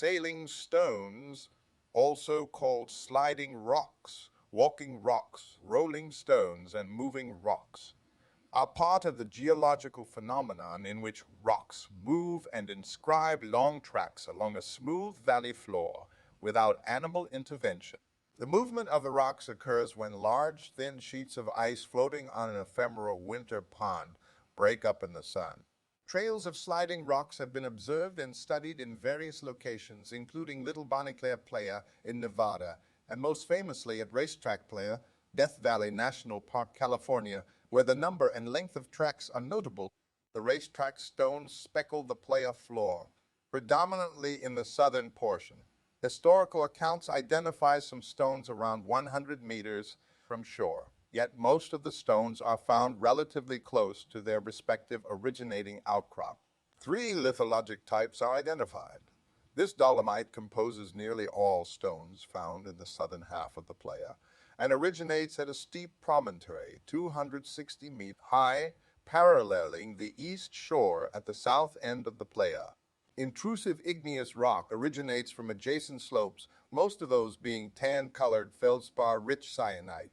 sailing stones, also called sliding rocks, walking rocks, rolling stones, and moving rocks, are part of the geological phenomenon in which rocks move and inscribe long tracks along a smooth valley floor without animal intervention. The movement of the rocks occurs when large, thin sheets of ice floating on an ephemeral winter pond break up in the sun. Trails of sliding rocks have been observed and studied in various locations, including Little Bonnie Playa in Nevada, and most famously at Racetrack Playa, Death Valley National Park, California, where the number and length of tracks are notable. The racetrack stones speckle the playa floor, predominantly in the southern portion. Historical accounts identify some stones around 100 meters from shore, yet most of the stones are found relatively close to their respective originating outcrop. Three lithologic types are identified. This dolomite composes nearly all stones found in the southern half of the playa and originates at a steep promontory 260 feet high, paralleling the east shore at the south end of the playa. Intrusive igneous rock originates from adjacent slopes, most of those being tan-colored feldspar-rich syenite.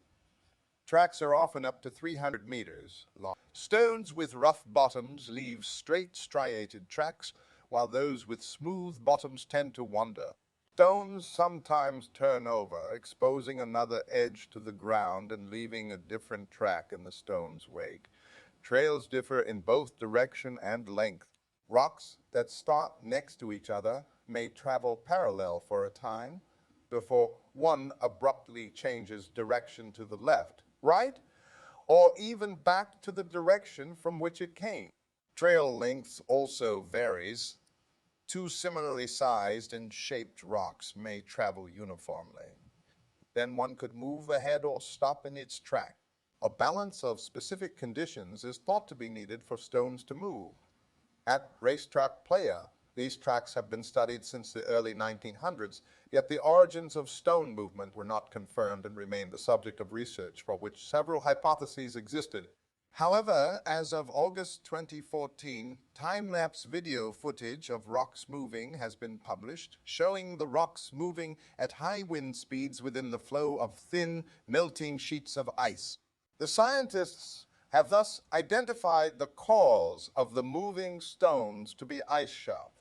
Tracks are often up to 300 meters long. Stones with rough bottoms leave straight striated tracks, while those with smooth bottoms tend to wander. Stones sometimes turn over, exposing another edge to the ground and leaving a different track in the stone's wake. Trails differ in both direction and length. Rocks that start next to each other may travel parallel for a time before one abruptly changes direction to the left, right, or even back to the direction from which it came. Trail length also varies. Two similarly sized and shaped rocks may travel uniformly. Then one could move ahead or stop in its track. A balance of specific conditions is thought to be needed for stones to move. At Racetrack Playa, these tracks have been studied since the early 1900s, yet the origins of stone movement were not confirmed and remained the subject of research for which several hypotheses existed. However, as of August 2014, time-lapse video footage of rocks moving has been published, showing the rocks moving at high wind speeds within the flow of thin, melting sheets of ice. The scientists have thus identified the cause of the moving stones to be ice shelf.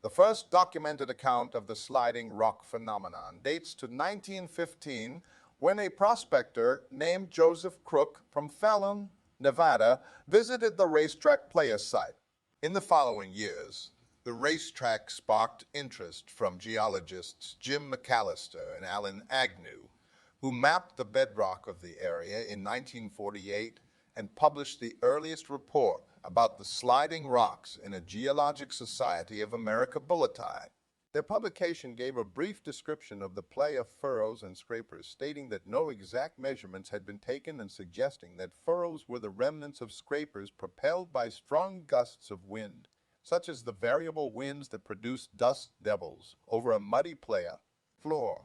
The first documented account of the sliding rock phenomenon dates to 1915, when a prospector named Joseph Crook from Fallon, Nevada, visited the Racetrack Playa site. In the following years, the racetrack sparked interest from geologists Jim McAllister and Alan Agnew, who mapped the bedrock of the area in 1948 and published the earliest report about the sliding rocks in a Geologic Society of America bulletin. Their publication gave a brief description of the play of furrows and scrapers, stating that no exact measurements had been taken and suggesting that furrows were the remnants of scrapers propelled by strong gusts of wind, such as the variable winds that produce dust devils over a muddy playa floor.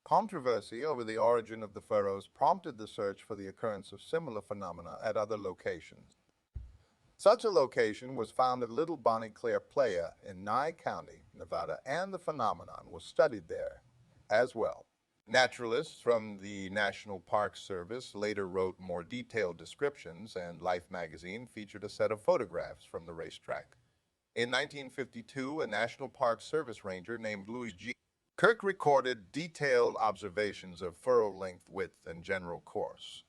Controversy over the origin of the furrows prompted the search for the occurrence of similar phenomena at other locations. Such a location was found at Little Bonnie Playa in Nye County, Nevada, and the phenomenon was studied there as well. Naturalists from the National Park Service later wrote more detailed descriptions, and Life magazine featured a set of photographs from the racetrack. In 1952, a National Park Service ranger named Louis G. Kirk recorded detailed observations of furrow length, width, and general course.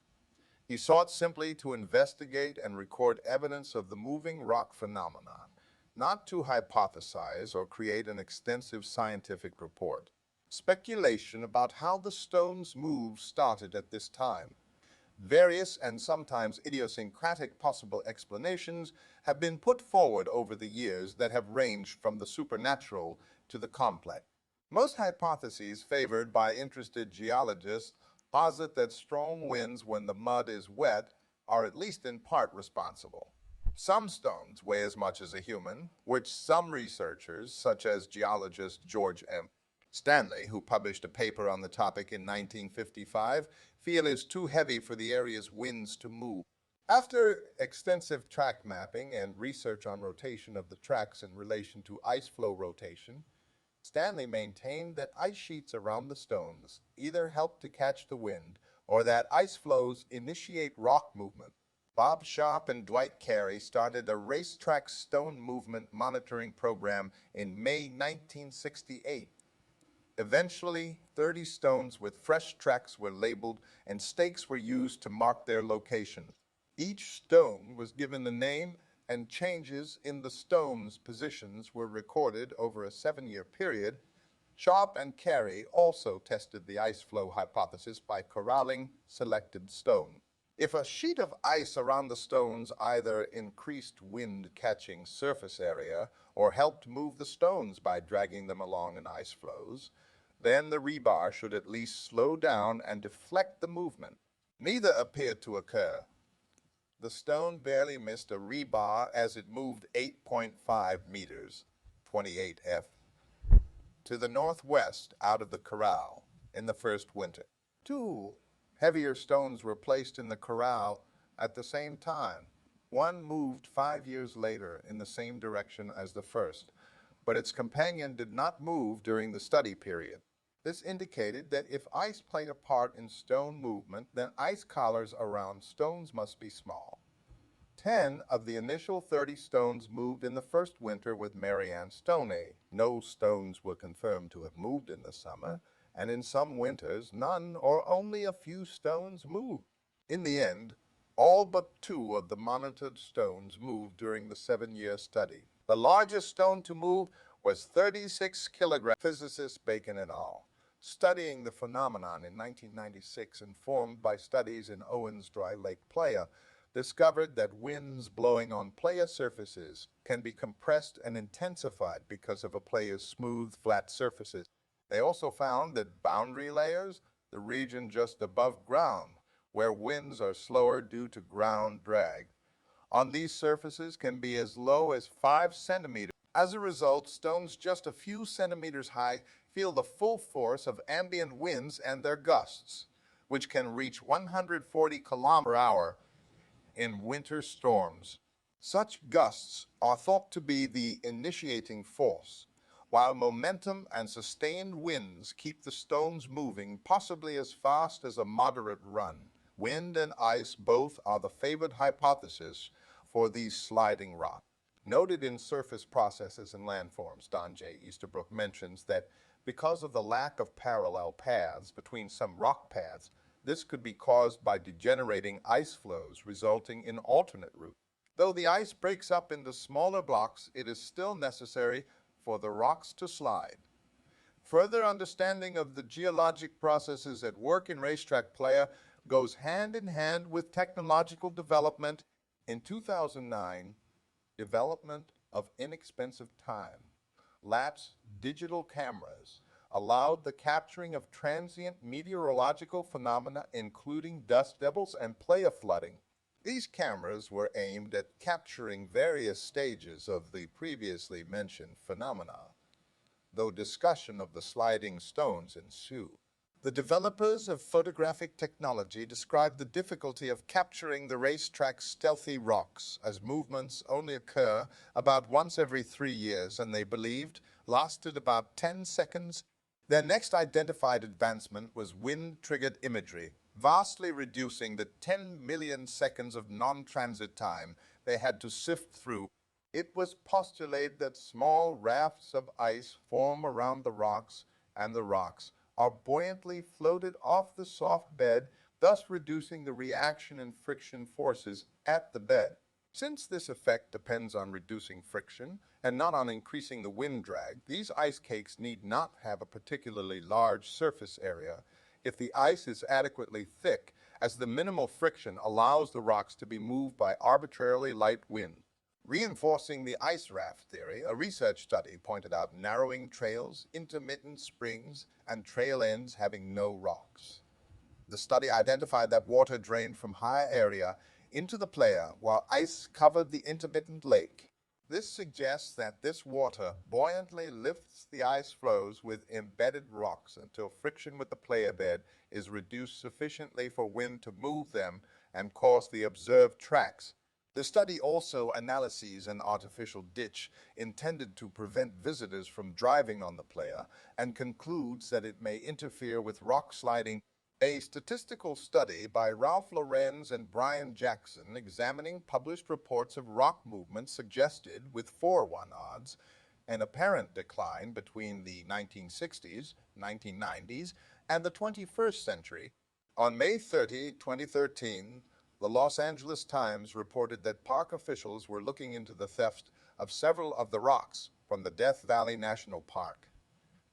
He sought simply to investigate and record evidence of the moving rock phenomenon, not to hypothesize or create an extensive scientific report. Speculation about how the stones move started at this time. Various and sometimes idiosyncratic possible explanations have been put forward over the years that have ranged from the supernatural to the complex. Most hypotheses favored by interested geologists posit that strong winds when the mud is wet are at least in part responsible. Some stones weigh as much as a human, which some researchers, such as geologist George M. Stanley, who published a paper on the topic in 1955, feel is too heavy for the area's winds to move. After extensive track mapping and research on rotation of the tracks in relation to ice flow rotation, Stanley maintained that ice sheets around the stones either help to catch the wind or that ice flows initiate rock movement. Bob Sharp and Dwight Carey started a racetrack stone movement monitoring program in May 1968. Eventually, 30 stones with fresh tracks were labeled and stakes were used to mark their location. Each stone was given a name, and changes in the stone's positions were recorded over a 7-year period. Sharp and Carey also tested the ice flow hypothesis by corralling selected stones. If a sheet of ice around the stones either increased wind-catching surface area or helped move the stones by dragging them along in ice flows, then the rebar should at least slow down and deflect the movement. Neither appeared to occur. The stone barely missed a rebar as it moved 8.5 meters, 28 F, to the northwest out of the corral in the first winter. Two heavier stones were placed in the corral at the same time. One moved 5 years later in the same direction as the first, but its companion did not move during the study period. This indicated that if ice played a part in stone movement, then ice collars around stones must be small. 10 of the initial 30 stones moved in the first winter with Marianne Stoney. No stones were confirmed to have moved in the summer, and in some winters, none or only a few stones moved. In the end, all but 2 of the monitored stones moved during the 7-year study. The largest stone to move was 36 kilograms. Physicist Bacon et al., studying the phenomenon in 1996, informed by studies in Owen's Dry Lake Playa, discovered that winds blowing on playa surfaces can be compressed and intensified because of a playa's smooth, flat surfaces. They also found that boundary layers, the region just above ground, where winds are slower due to ground drag, on these surfaces can be as low as 5 centimeters. As a result, stones just a few centimeters high feel the full force of ambient winds and their gusts, which can reach 140 kilometers per hour in winter storms. Such gusts are thought to be the initiating force, while momentum and sustained winds keep the stones moving possibly as fast as a moderate run. Wind and ice both are the favored hypothesis for these sliding rocks. Noted in Surface Processes and Landforms, Don J. Easterbrook mentions that because of the lack of parallel paths between some rock paths, this could be caused by degenerating ice flows resulting in alternate routes. Though the ice breaks up into smaller blocks, it is still necessary for the rocks to slide. Further understanding of the geologic processes at work in racetrack playa goes hand in hand with technological development. In 2009, development of inexpensive time-lapse digital cameras allowed the capturing of transient meteorological phenomena, including dust devils and playa flooding. These cameras were aimed at capturing various stages of the previously mentioned phenomena, though discussion of the sliding stones ensued. The developers of photographic technology described the difficulty of capturing the racetrack's stealthy rocks, as movements only occur about once every 3 years and they believed lasted about 10 seconds. Their next identified advancement was wind-triggered imagery, vastly reducing the 10 million seconds of non-transit time they had to sift through. It was postulated that small rafts of ice form around the rocks, and the rocks are buoyantly floated off the soft bed, thus reducing the reaction and friction forces at the bed. Since this effect depends on reducing friction and not on increasing the wind drag, these ice cakes need not have a particularly large surface area if the ice is adequately thick, as the minimal friction allows the rocks to be moved by arbitrarily light wind. Reinforcing the ice raft theory, a research study pointed out narrowing trails, intermittent springs, and trail ends having no rocks. The study identified that water drained from higher area into the playa while ice covered the intermittent lake. This suggests that this water buoyantly lifts the ice flows with embedded rocks until friction with the playa bed is reduced sufficiently for wind to move them and cause the observed tracks The study also analyses an artificial ditch intended to prevent visitors from driving on the playa and concludes that it may interfere with rock sliding. A statistical study by Ralph Lorenz and Brian Jackson examining published reports of rock movement suggested, with 4-1 odds, an apparent decline between the 1960s, 1990s, and the 21st century. On May 30, 2013, the Los Angeles Times reported that park officials were looking into the theft of several of the rocks from the Death Valley National Park.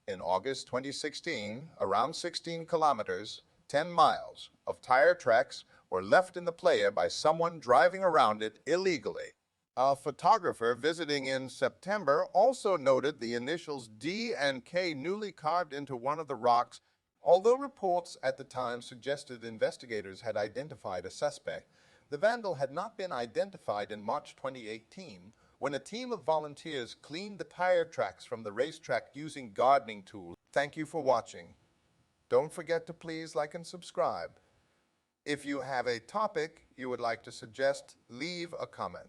In August 2016, around 16 kilometers, 10 miles, of tire tracks were left in the playa by someone driving around it illegally. A photographer visiting in September also noted the initials D and K newly carved into one of the rocks. Although reports at the time suggested investigators had identified a suspect, the vandal had not been identified in March 2018 when a team of volunteers cleaned the tire tracks from the racetrack using gardening tools. Thank you for watching. Don't forget to please like and subscribe. If you have a topic you would like to suggest, leave a comment.